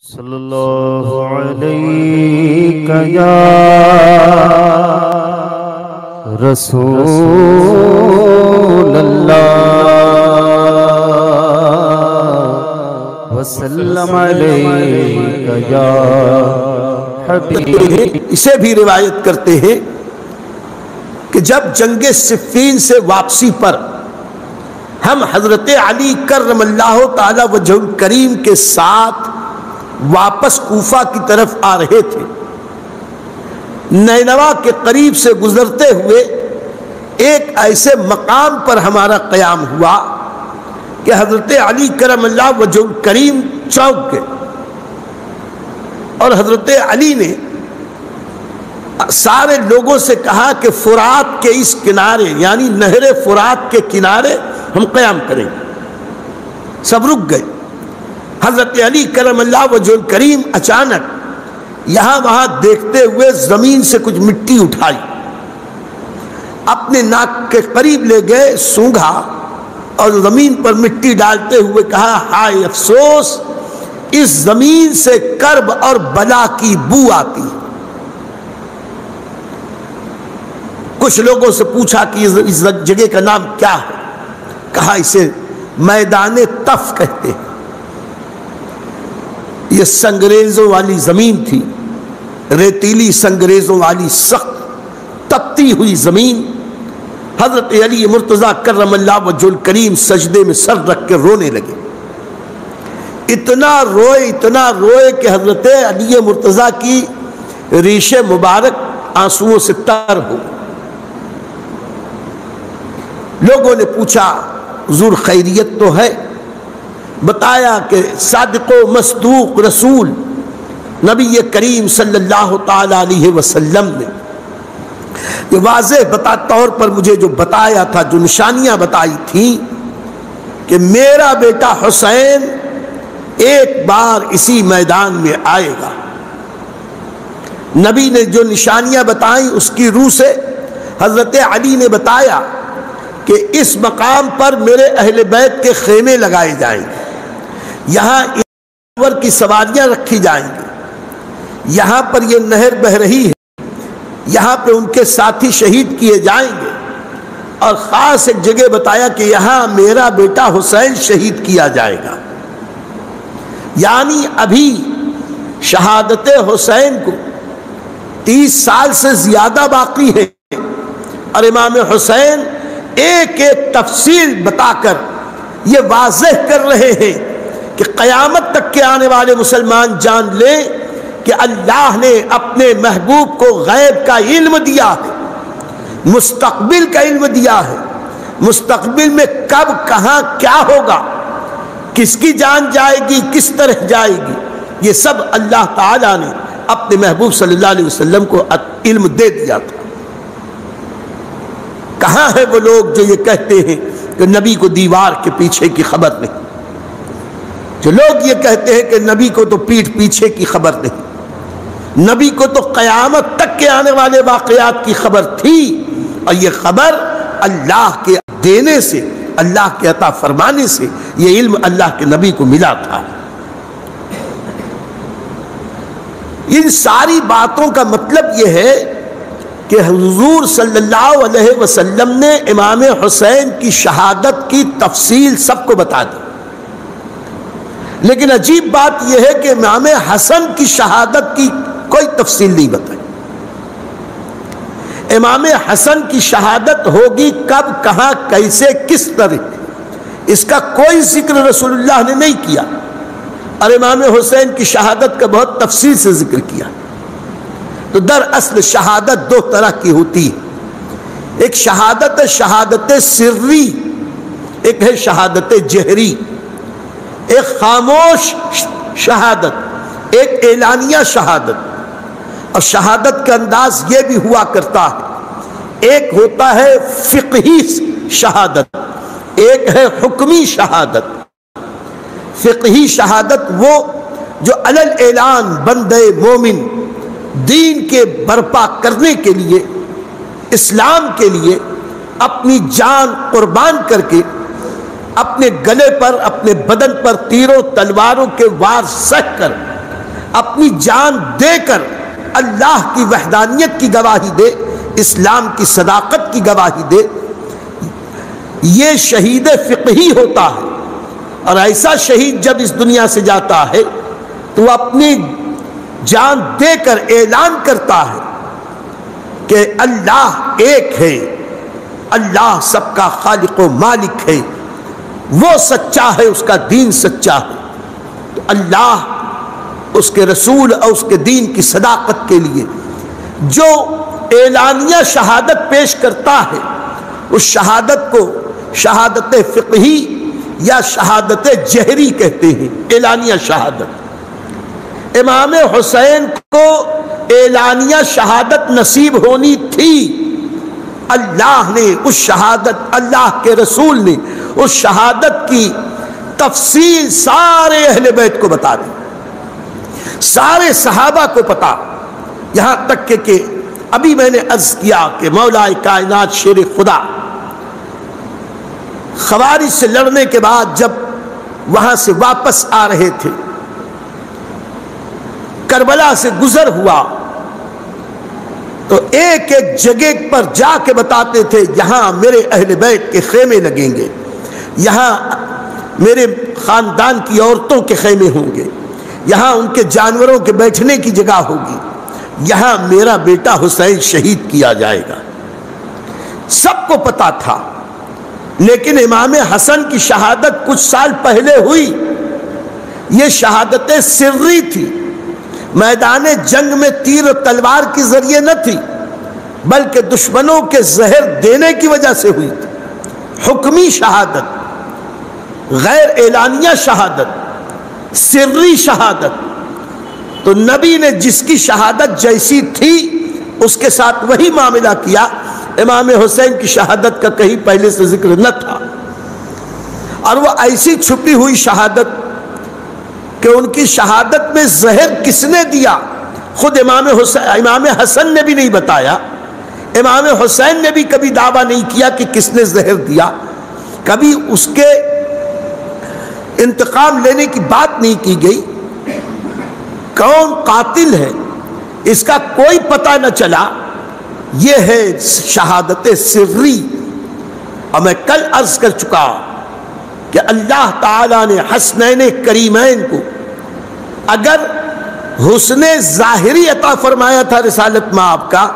صلی اللہ علیہ یا رسول اللہ وسلم علیہ یا حبیب۔ اسے بھی روایت کرتے ہیں کہ جب جنگ صفین سے واپسی پر ہم حضرت علی کرم اللہ تعالی وجہ الکریم کے ساتھ واپس کوفہ کی طرف آ رہے تھے، نینوا کے قریب سے گزرتے ہوئے ایک ایسے مقام پر ہمارا قیام ہوا کہ حضرت علی کرم اللہ وجہ الکریم چونک گئے، اور حضرت علی نے سارے لوگوں سے کہا کہ فرات کے اس کنارے یعنی نہر فرات کے کنارے ہم قیام کریں گے۔ سب رک گئے۔ حضرت علی کرم اللہ وجہ الکریم اچانک یہاں وہاں دیکھتے ہوئے زمین سے کچھ مٹی اٹھائی، اپنے ناک کے قریب لے گئے، سونگھا اور زمین پر مٹی ڈالتے ہوئے کہا، ہائے افسوس، اس زمین سے کرب اور بلا کی بو آتی۔ کچھ لوگوں سے پوچھا کہ اس جگہ کا نام کیا ہے؟ کہا اسے میدان تف کہتے ہیں۔ یہ سنگریزوں والی زمین تھی، ریتیلی سنگریزوں والی سخت تپتی ہوئی زمین۔ حضرت علی مرتضیٰ کرم اللہ وجہ الکریم سجدے میں سر رکھ کے رونے لگے۔ اتنا روئے کہ حضرت علی مرتضیٰ کی ریش مبارک آنسوؤں سے تر ہو۔ لوگوں نے پوچھا، حضور خیریت تو ہے؟ بتایا کہ صادق و مصدوق رسول نبی کریم صلی اللہ تعالی علیہ وسلم نے یہ واضح طور پر مجھے جو بتایا تھا، جو نشانیاں بتائی تھیں کہ میرا بیٹا حسین ایک بار اسی میدان میں آئے گا۔ نبی نے جو نشانیاں بتائیں اس کی روح سے حضرت علی نے بتایا کہ اس مقام پر میرے اہل بیت کے خیمے لگائے جائیں گے، یہاں جانور کی سواریاں رکھی جائیں گی، یہاں پر یہ نہر بہ رہی ہے، یہاں پہ ان کے ساتھی شہید کیے جائیں گے، اور خاص ایک جگہ بتایا کہ یہاں میرا بیٹا حسین شہید کیا جائے گا۔ یعنی ابھی شہادت حسین کو 30 سال سے زیادہ باقی ہے، اور امام حسین ایک ایک تفصیل بتا کر یہ واضح کر رہے ہیں کہ قیامت تک کے آنے والے مسلمان جان لیں کہ اللہ نے اپنے محبوب کو غیب کا علم دیا ہے، مستقبل کا علم دیا ہے، مستقبل میں کب کہاں کیا ہوگا، کس کی جان جائے گی، کس طرح جائے گی، یہ سب اللہ تعالیٰ نے اپنے محبوب صلی اللہ علیہ وسلم کو علم دے دیا تھا۔ کہاں ہیں وہ لوگ جو یہ کہتے ہیں کہ نبی کو دیوار کے پیچھے کی خبر نہیں؟ جو لوگ یہ کہتے ہیں کہ نبی کو تو پیٹھ پیچھے کی خبر نہیں، نبی کو تو قیامت تک کے آنے والے واقعات کی خبر تھی، اور یہ خبر اللہ کے دینے سے، اللہ کے عطا فرمانے سے یہ علم اللہ کے نبی کو ملا تھا۔ ان ساری باتوں کا مطلب یہ ہے کہ حضور صلی اللہ علیہ وسلم نے امام حسین کی شہادت کی تفصیل سب کو بتا دی، لیکن عجیب بات یہ ہے کہ امام حسن کی شہادت کی کوئی تفصیل نہیں بتائی۔ امام حسن کی شہادت ہوگی کب، کہاں، کیسے، کس طرح، اس کا کوئی ذکر رسول اللہ نے نہیں کیا، اور امام حسین کی شہادت کا بہت تفصیل سے ذکر کیا۔ تو دراصل شہادت دو طرح کی ہوتی ہے، ایک شہادت ہے شہادت سری، ایک ہے شہادت جہری، ایک خاموش شہادت، ایک اعلانیہ شہادت۔ اور شہادت کا انداز یہ بھی ہوا کرتا ہے، ایک ہوتا ہے فقہی شہادت، ایک ہے حکمی شہادت۔ فقہی شہادت وہ جو علی الاعلان بندے مومن دین کے برپا کرنے کے لیے، اسلام کے لیے اپنی جان قربان کر کے اپنے گلے پر اپنے بدن پر تیروں تلواروں کے وار سہ کر اپنی جان دے کر اللہ کی وحدانیت کی گواہی دے، اسلام کی صداقت کی گواہی دے، یہ شہید فقہی ہوتا ہے۔ اور ایسا شہید جب اس دنیا سے جاتا ہے تو وہ اپنی جان دے کر اعلان کرتا ہے کہ اللہ ایک ہے، اللہ سب کا خالق و مالک ہے، وہ سچا ہے، اس کا دین سچا ہے۔ تو اللہ اس کے رسول اور اس کے دین کی صداقت کے لیے جو اعلانیہ شہادت پیش کرتا ہے، اس شہادت کو شہادت فقہی یا شہادت جہری کہتے ہیں، اعلانیہ شہادت۔ امام حسین کو اعلانیہ شہادت نصیب ہونی تھی، اللہ نے اس شہادت، اللہ کے رسول نے اس شہادت کی تفصیل سارے اہل بیت کو بتا دی، سارے صحابہ کو پتا، یہاں تک کہ ابھی میں نے عرض کیا کہ مولا کائنات شیر خدا خوارج سے لڑنے کے بعد جب وہاں سے واپس آ رہے تھے، کربلا سے گزر ہوا تو ایک ایک جگہ پر جا کے بتاتے تھے یہاں میرے اہل بیت کے خیمے لگیں گے، یہاں میرے خاندان کی عورتوں کے خیمے ہوں گے، یہاں ان کے جانوروں کے بیٹھنے کی جگہ ہوگی، یہاں میرا بیٹا حسین شہید کیا جائے گا۔ سب کو پتا تھا، لیکن امام حسن کی شہادت کچھ سال پہلے ہوئی، یہ شہادت سری تھی، میدان جنگ میں تیر و تلوار کے ذریعے نہ تھی، بلکہ دشمنوں کے زہر دینے کی وجہ سے ہوئی تھی۔ حکمی شہادت، غیر اعلانیہ شہادت، سری شہادت۔ تو نبی نے جس کی شہادت جیسی تھی اس کے ساتھ وہی معاملہ کیا۔ امام حسین کی شہادت کا کہیں پہلے سے ذکر نہ تھا، اور وہ ایسی چھپی ہوئی شہادت کہ ان کی شہادت میں زہر کس نے دیا خود امام حسن نے بھی نہیں بتایا، امام حسین نے بھی کبھی دعویٰ نہیں کیا کہ کس نے زہر دیا، کبھی اس کے انتقام لینے کی بات نہیں کی گئی، کون قاتل ہے اس کا کوئی پتہ نہ چلا۔ یہ ہے شہادت سری۔ اور میں کل عرض کر چکا کہ اللہ تعالیٰ نے حسنین کریمین کو اگر حسن ظاہری عطا فرمایا تھا رسالت میں آپ کا،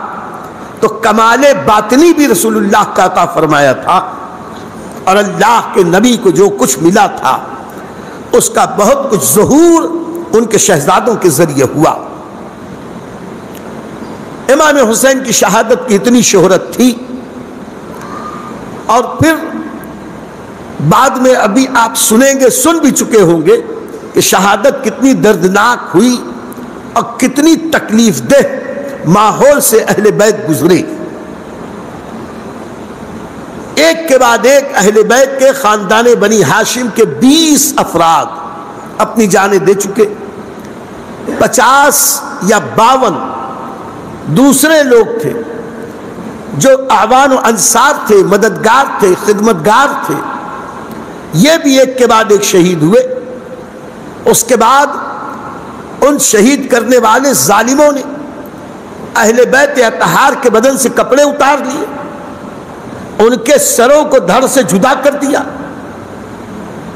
تو کمال باطنی بھی رسول اللہ کا عطا فرمایا تھا، اور اللہ کے نبی کو جو کچھ ملا تھا اس کا بہت کچھ ظہور ان کے شہزادوں کے ذریعے ہوا۔ امام حسین کی شہادت کی اتنی شہرت تھی، اور پھر بعد میں ابھی آپ سنیں گے، سن بھی چکے ہوں گے کہ شہادت کتنی دردناک ہوئی اور کتنی تکلیف دہ ماحول سے اہل بیت گزرے۔ ایک کے بعد ایک اہل بیت کے خاندان بنی ہاشم کے 20 افراد اپنی جانیں دے چکے، 50 یا 52 دوسرے لوگ تھے جو اعوان و انصار تھے، مددگار تھے، خدمتگار تھے، یہ بھی ایک کے بعد ایک شہید ہوئے۔ اس کے بعد ان شہید کرنے والے ظالموں نے اہل بیت اطہار کے بدن سے کپڑے اتار لیے، ان کے سروں کو دھڑ سے جدا کر دیا،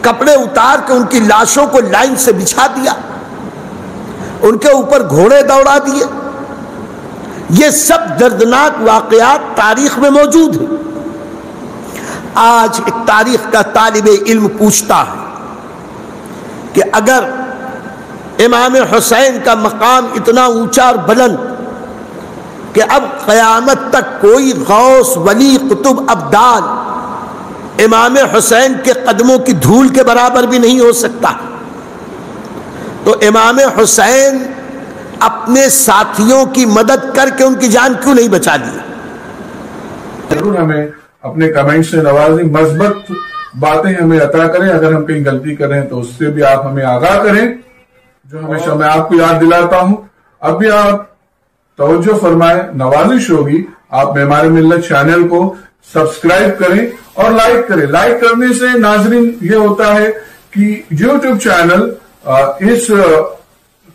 کپڑے اتار کے ان کی لاشوں کو لائن سے بچھا دیا، ان کے اوپر گھوڑے دوڑا دیے۔ یہ سب دردناک واقعات تاریخ میں موجود ہیں۔ آج ایک تاریخ کا طالب علم پوچھتا ہے کہ اگر امام حسین کا مقام اتنا اونچا اور بلند کہ اب قیامت تک کوئی غوث ولی قطب ابدال امام حسین کے قدموں کی دھول کے برابر بھی نہیں ہو سکتا، تو امام حسین اپنے ساتھیوں کی مدد کر کے ان کی جان کیوں نہیں بچا لی؟ ضرور ہمیں اپنے کمنٹ سے نوازیں، مثبت باتیں ہمیں عطا کریں، اگر ہم کہیں غلطی کریں تو اس سے بھی آپ ہمیں آگاہ کریں، جو ہمیشہ میں آپ کو یاد دلاتا ہوں۔ اب بھی آپ توجہ فرمائیں، نوازش ہوگی آپ معمار ملت چینل کو سبسکرائب کریں اور لائک کریں۔ لائک کرنے سے ناظرین یہ ہوتا ہے کہ یوٹیوب چینل اس